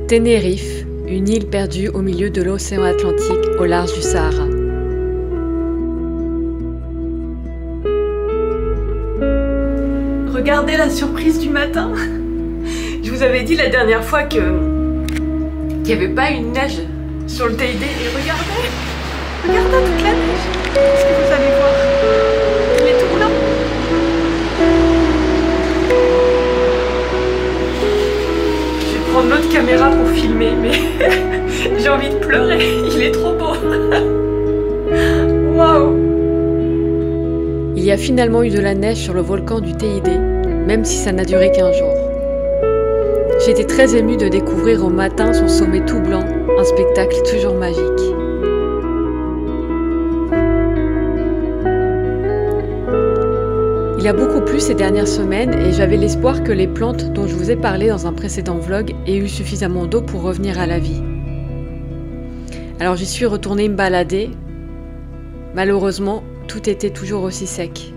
Tenerife, une île perdue au milieu de l'océan Atlantique au large du Sahara. Regardez la surprise du matin. Je vous avais dit la dernière fois qu'il n'y avait pas une neige sur le TID et regardez toute la neige. Est-ce que vous allez voir? Il est tout blanc. Je vais prendre l'autre caméra pour filmer, mais j'ai envie de pleurer. Il est trop beau. Waouh! Il y a finalement eu de la neige sur le volcan du TID, même si ça n'a duré qu'1 jour. J'étais très émue de découvrir au matin son sommet tout blanc, un spectacle toujours magique. Il a beaucoup plu ces dernières semaines et j'avais l'espoir que les plantes dont je vous ai parlé dans un précédent vlog aient eu suffisamment d'eau pour revenir à la vie. Alors j'y suis retournée me balader. Malheureusement, tout était toujours aussi sec.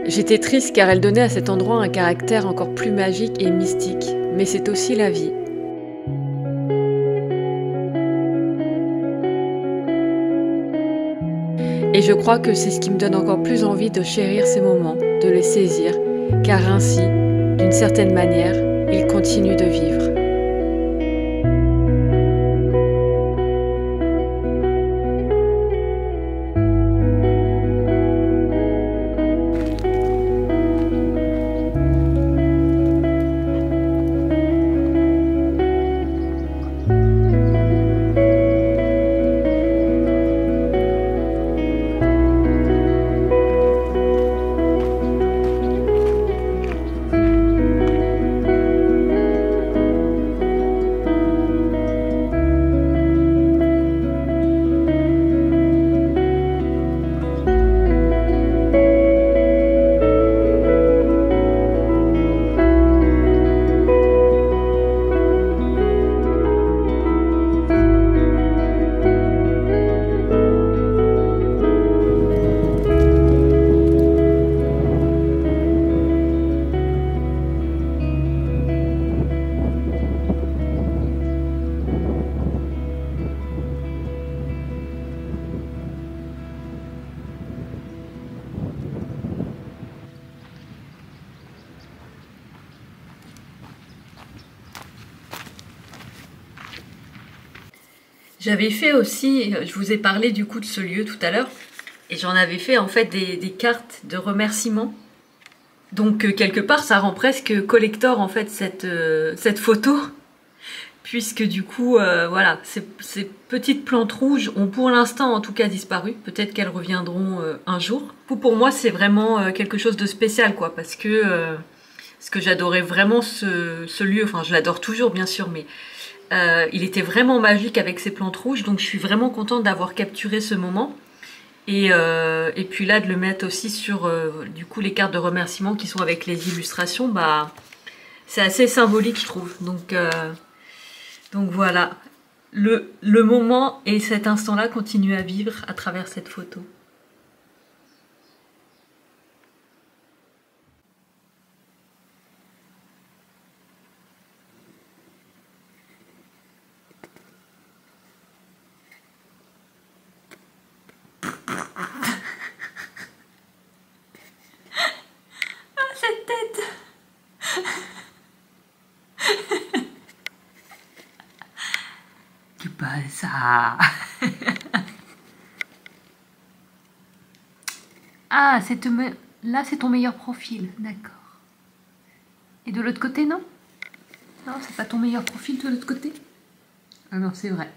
J'étais triste car elle donnait à cet endroit un caractère encore plus magique et mystique, mais c'est aussi la vie. Et je crois que c'est ce qui me donne encore plus envie de chérir ces moments, de les saisir, car ainsi, d'une certaine manière, ils continuent de vivre. J'avais fait aussi, je vous ai parlé du coup de ce lieu tout à l'heure, et j'en avais fait en fait des cartes de remerciements. Donc quelque part ça rend presque collector en fait cette photo, puisque du coup voilà, ces petites plantes rouges ont pour l'instant en tout cas disparu, peut-être qu'elles reviendront un jour. Pour moi c'est vraiment quelque chose de spécial quoi, parce que j'adorais vraiment ce lieu, enfin je l'adore toujours bien sûr, mais il était vraiment magique avec ses plantes rouges, donc je suis vraiment contente d'avoir capturé ce moment. Et puis là, de le mettre aussi sur du coup les cartes de remerciement qui sont avec les illustrations, bah c'est assez symbolique je trouve. Donc voilà, le moment et cet instant-là continuent à vivre à travers cette photo. Cette tête. Che pasa? Ah, là c'est ton meilleur profil, d'accord. Et de l'autre côté, non? Non, c'est pas ton meilleur profil de l'autre côté? Ah non, c'est vrai.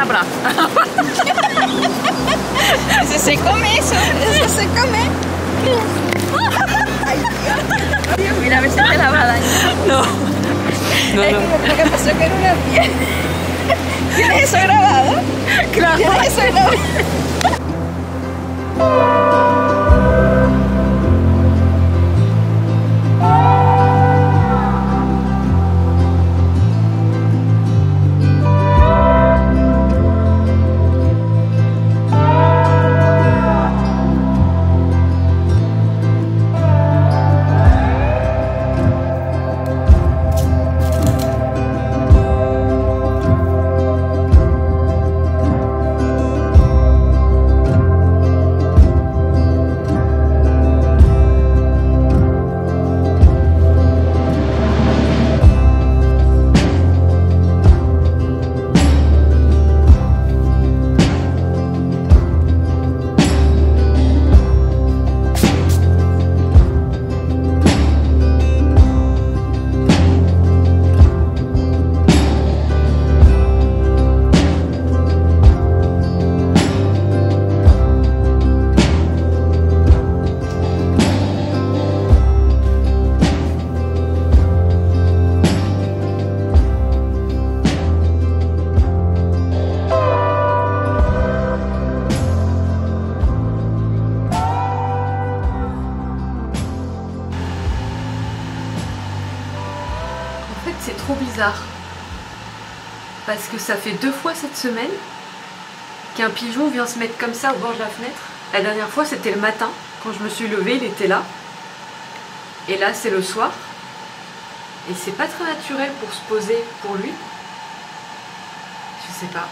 cabra. Eso se come, eso se come. Ay, Dios. Mira, a ver si te la va a dañar. No. No, Es no. que lo que pasó que era una piel. ¿Tienes eso grabado? Claro. ¿Tienes eso grabado? En fait, c'est trop bizarre. Parce que ça fait 2 fois cette semaine qu'un pigeon vient se mettre comme ça au bord de la fenêtre. La dernière fois, c'était le matin. Quand je me suis levée, il était là. Et là, c'est le soir. Et c'est pas très naturel pour se poser pour lui. Je sais pas.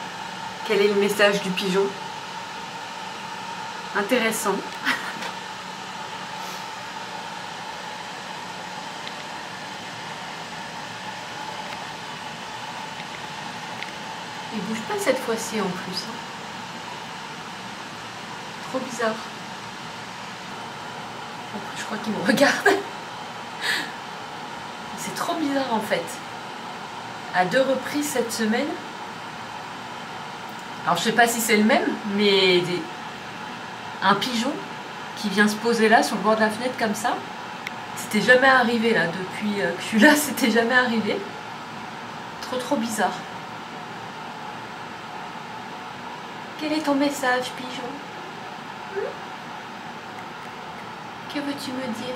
Quel est le message du pigeon? Intéressant. Il bouge pas cette fois-ci en plus. Hein. Trop bizarre. En plus, je crois qu'il me regarde. C'est trop bizarre en fait. À 2 reprises cette semaine. Alors je sais pas si c'est le même, mais un pigeon qui vient se poser là sur le bord de la fenêtre comme ça. C'était jamais arrivé là, depuis que je suis là, c'était jamais arrivé. Trop bizarre. Quel est ton message, pigeon? Que veux-tu me dire?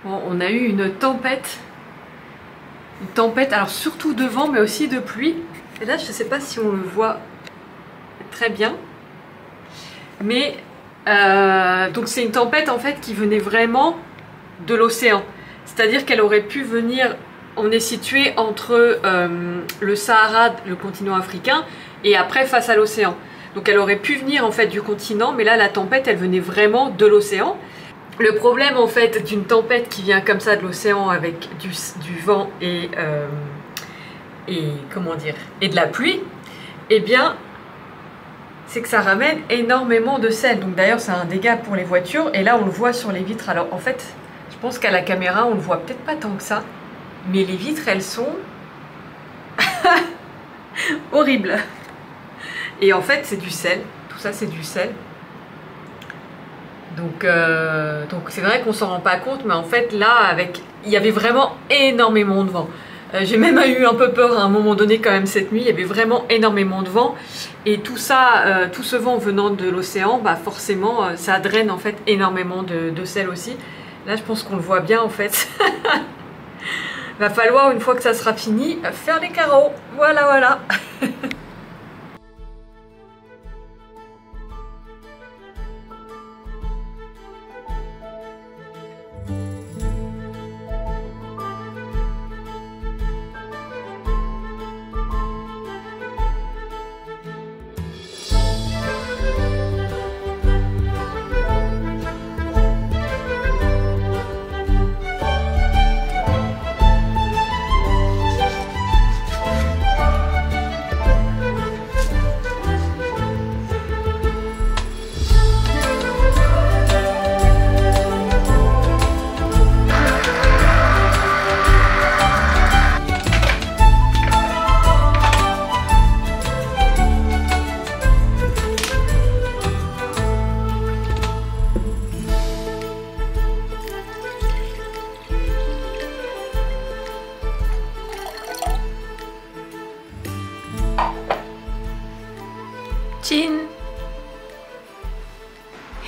Bon, on a eu une tempête, alors surtout de vent mais aussi de pluie. Et là je ne sais pas si on le voit très bien, mais donc c'est une tempête en fait qui venait vraiment de l'océan. C'est-à-dire qu'elle aurait pu venir, on est situé entre le Sahara, le continent africain, et après face à l'océan. Donc elle aurait pu venir en fait du continent, mais là la tempête elle venait vraiment de l'océan. Le problème en fait d'une tempête qui vient comme ça de l'océan avec du vent et comment dire, et de la pluie, eh bien c'est que ça ramène énormément de sel. Donc d'ailleurs c'est un dégât pour les voitures et là on le voit sur les vitres. Alors en fait je pense qu'à la caméra on le voit peut-être pas tant que ça, mais les vitres elles sont horribles. Et en fait c'est du sel, tout ça c'est du sel. Donc c'est vrai qu'on s'en rend pas compte, mais en fait là, il y avait vraiment énormément de vent. J'ai même eu un peu peur à un moment donné quand même cette nuit, il y avait vraiment énormément de vent. Et tout ça, tout ce vent venant de l'océan, bah forcément ça draine en fait énormément de sel aussi. Là je pense qu'on le voit bien en fait. Va falloir une fois que ça sera fini, faire les carreaux. Voilà.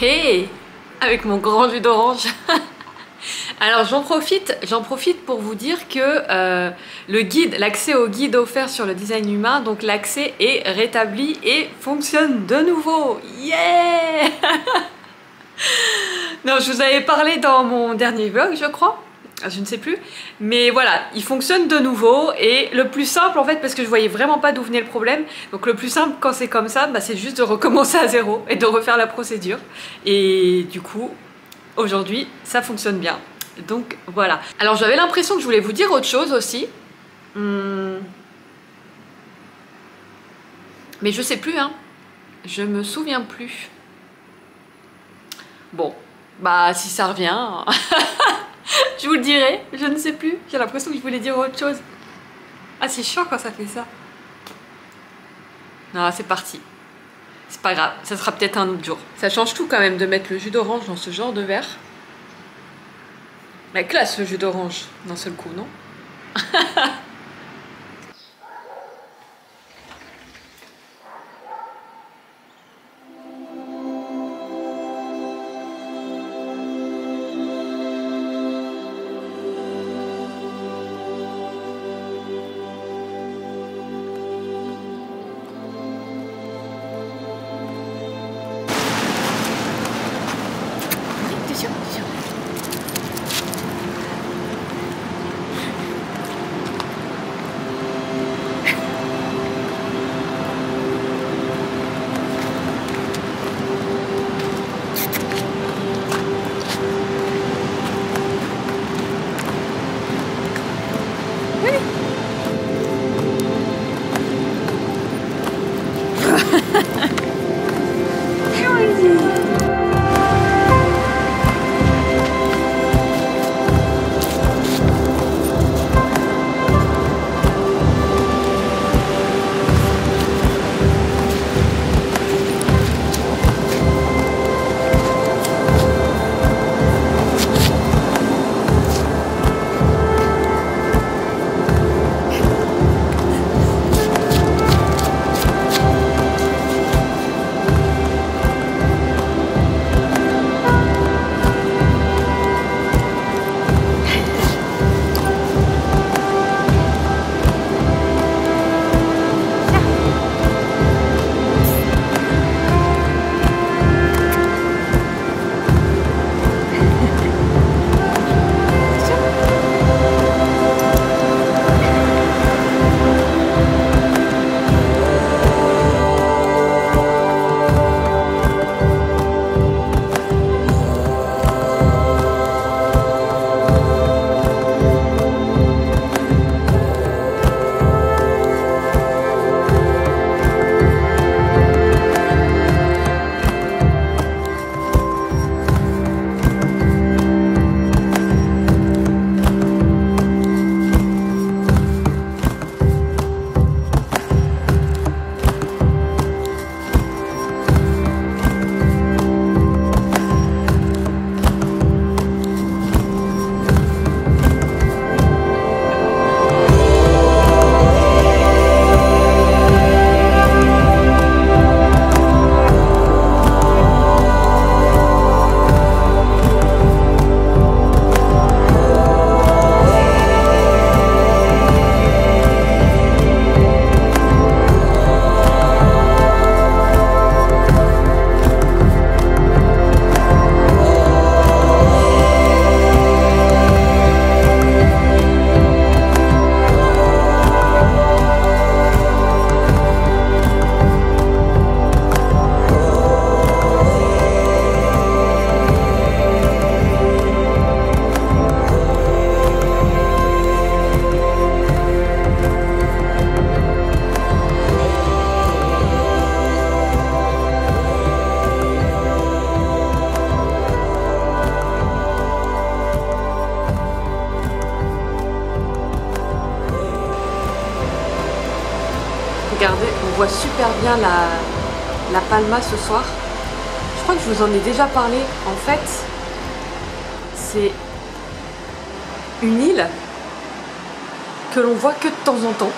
Hey, avec mon grand jus d'orange. Alors j'en profite pour vous dire que le guide, l'accès au guide offert sur le design humain, donc l'accès est rétabli et fonctionne de nouveau. Yeah. Non, je vous avais parlé dans mon dernier vlog, je crois. Je ne sais plus. Mais voilà, il fonctionne de nouveau. Et le plus simple, en fait, parce que je voyais vraiment pas d'où venait le problème. Donc le plus simple, quand c'est comme ça, bah, c'est juste de recommencer à zéro et de refaire la procédure. Et du coup, aujourd'hui, ça fonctionne bien. Donc voilà. Alors j'avais l'impression que je voulais vous dire autre chose aussi. Mais je sais plus, hein. Je me souviens plus. Bon, bah si ça revient, je vous le dirai, je ne sais plus. J'ai l'impression que je voulais dire autre chose. Ah, c'est chiant quand ça fait ça. Non, c'est parti. C'est pas grave, ça sera peut-être un autre jour. Ça change tout quand même de mettre le jus d'orange dans ce genre de verre. La classe, le jus d'orange, d'un seul coup, non? Attention, attention. Regardez, on voit super bien la Palma ce soir. Je crois que je vous en ai déjà parlé. En fait, c'est une île que l'on voit que de temps en temps.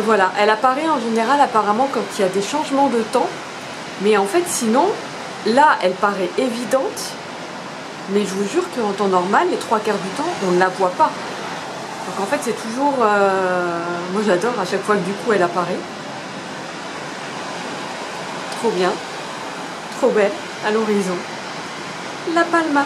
Voilà, elle apparaît en général apparemment quand il y a des changements de temps. Mais en fait, sinon, là, elle paraît évidente, mais je vous jure qu'en temps normal, les 3 quarts du temps, on ne la voit pas. Donc en fait, c'est toujours... Moi, j'adore à chaque fois que du coup, elle apparaît. Trop bien, trop belle, à l'horizon. La Palma.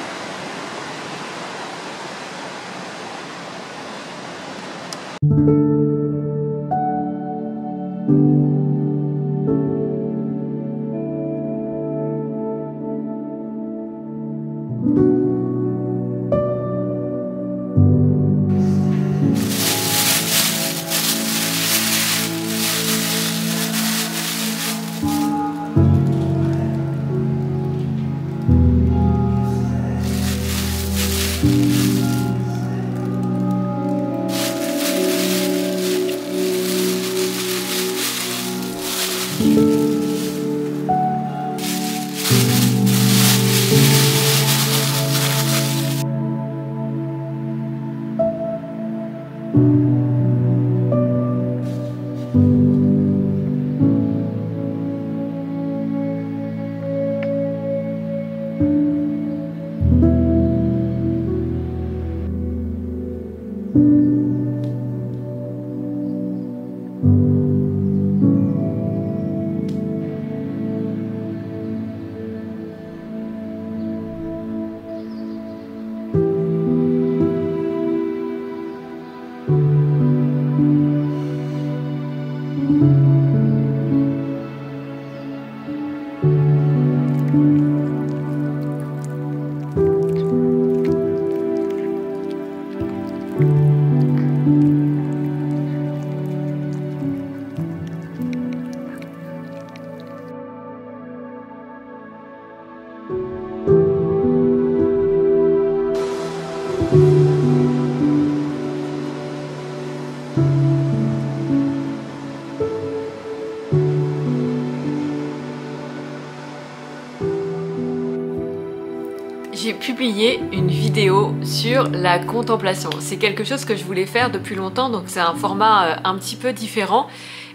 J'ai publié une vidéo sur la contemplation. C'est quelque chose que je voulais faire depuis longtemps, donc c'est un format un petit peu différent.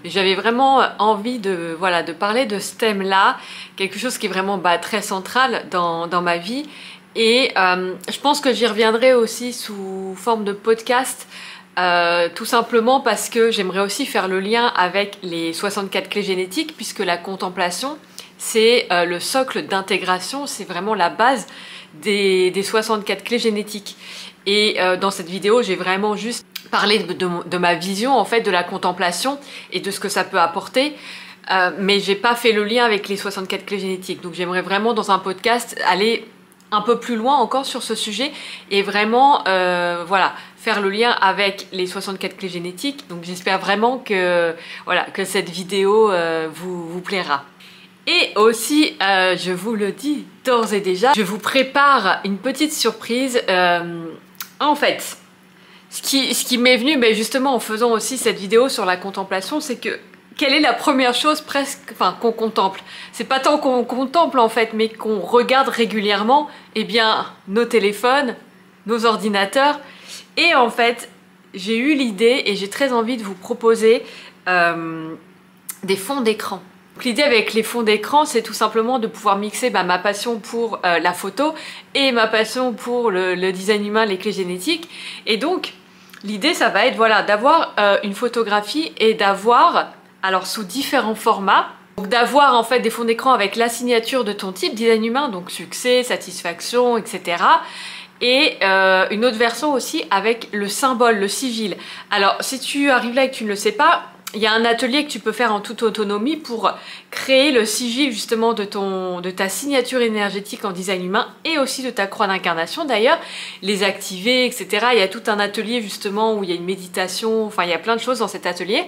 J'avais vraiment envie de, voilà, de parler de ce thème-là, quelque chose qui est vraiment très central dans ma vie. Et je pense que j'y reviendrai aussi sous forme de podcast, tout simplement parce que j'aimerais aussi faire le lien avec les 64 clés génétiques, puisque la contemplation, c'est le socle d'intégration, c'est vraiment la base des 64 clés génétiques. Et dans cette vidéo, j'ai vraiment juste parlé de ma vision en fait de la contemplation et de ce que ça peut apporter, mais j'ai pas fait le lien avec les 64 clés génétiques. Donc j'aimerais vraiment dans un podcast aller un peu plus loin encore sur ce sujet et vraiment voilà, faire le lien avec les 64 clés génétiques. Donc j'espère vraiment que, voilà, que cette vidéo vous plaira. Et aussi, je vous le dis d'ores et déjà, je vous prépare une petite surprise. En fait, ce qui m'est venu, mais justement en faisant aussi cette vidéo sur la contemplation, c'est que quelle est la première chose presque, enfin, qu'on contemple? C'est pas tant qu'on contemple en fait, mais qu'on regarde régulièrement, eh bien, nos téléphones, nos ordinateurs. Et en fait, j'ai eu l'idée et j'ai très envie de vous proposer des fonds d'écran. L'idée avec les fonds d'écran, c'est tout simplement de pouvoir mixer ma passion pour la photo et ma passion pour le design humain, les clés génétiques. Et donc, l'idée, ça va être voilà, d'avoir une photographie et d'avoir, alors sous différents formats, d'avoir en fait des fonds d'écran avec la signature de ton type, design humain, donc succès, satisfaction, etc. Et une autre version aussi avec le symbole, le sigil. Alors, si tu arrives là et que tu ne le sais pas, il y a un atelier que tu peux faire en toute autonomie pour créer le sigil justement de ta signature énergétique en design humain et aussi de ta croix d'incarnation d'ailleurs, les activer, etc. Il y a tout un atelier justement où il y a une méditation, enfin il y a plein de choses dans cet atelier.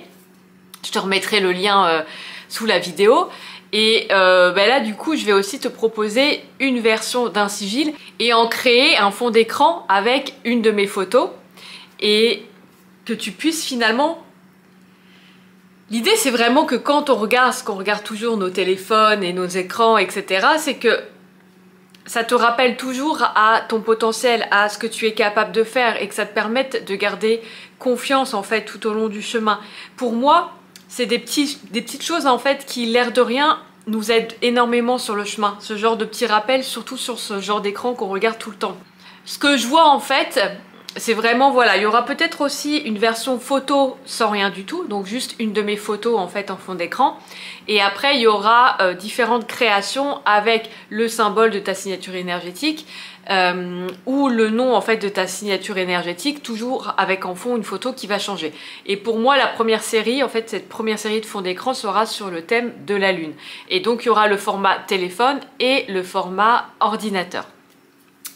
Je te remettrai le lien sous la vidéo. Et là du coup je vais aussi te proposer une version d'un sigil et en créer un fond d'écran avec une de mes photos et que tu puisses finalement... L'idée, c'est vraiment que quand on regarde, ce qu'on regarde toujours nos téléphones et nos écrans, etc., c'est que ça te rappelle toujours à ton potentiel, à ce que tu es capable de faire et que ça te permette de garder confiance en fait tout au long du chemin. Pour moi, c'est des petites choses en fait qui, l'air de rien, nous aide énormément sur le chemin. Ce genre de petits rappels, surtout sur ce genre d'écran qu'on regarde tout le temps. Ce que je vois en fait, c'est vraiment, voilà, il y aura peut-être aussi une version photo sans rien du tout, donc juste une de mes photos en fait en fond d'écran. Et après, il y aura différentes créations avec le symbole de ta signature énergétique ou le nom en fait de ta signature énergétique, toujours avec en fond une photo qui va changer. Et pour moi, la première série, en fait, cette première série de fond d'écran sera sur le thème de la Lune. Et donc, il y aura le format téléphone et le format ordinateur.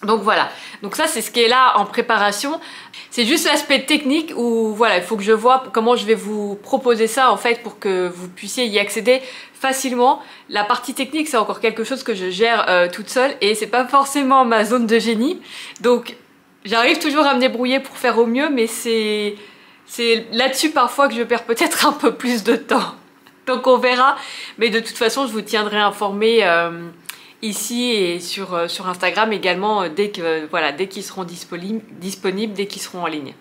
Donc voilà, donc ça c'est ce qui est là en préparation. C'est juste l'aspect technique où voilà, il faut que je vois comment je vais vous proposer ça en fait pour que vous puissiez y accéder facilement. La partie technique c'est encore quelque chose que je gère toute seule et c'est pas forcément ma zone de génie. Donc j'arrive toujours à me débrouiller pour faire au mieux, mais c'est là-dessus parfois que je perds peut-être un peu plus de temps. Donc on verra, mais de toute façon je vous tiendrai informé ici et sur Instagram également dès qu'ils seront disponibles, dès qu'ils seront en ligne.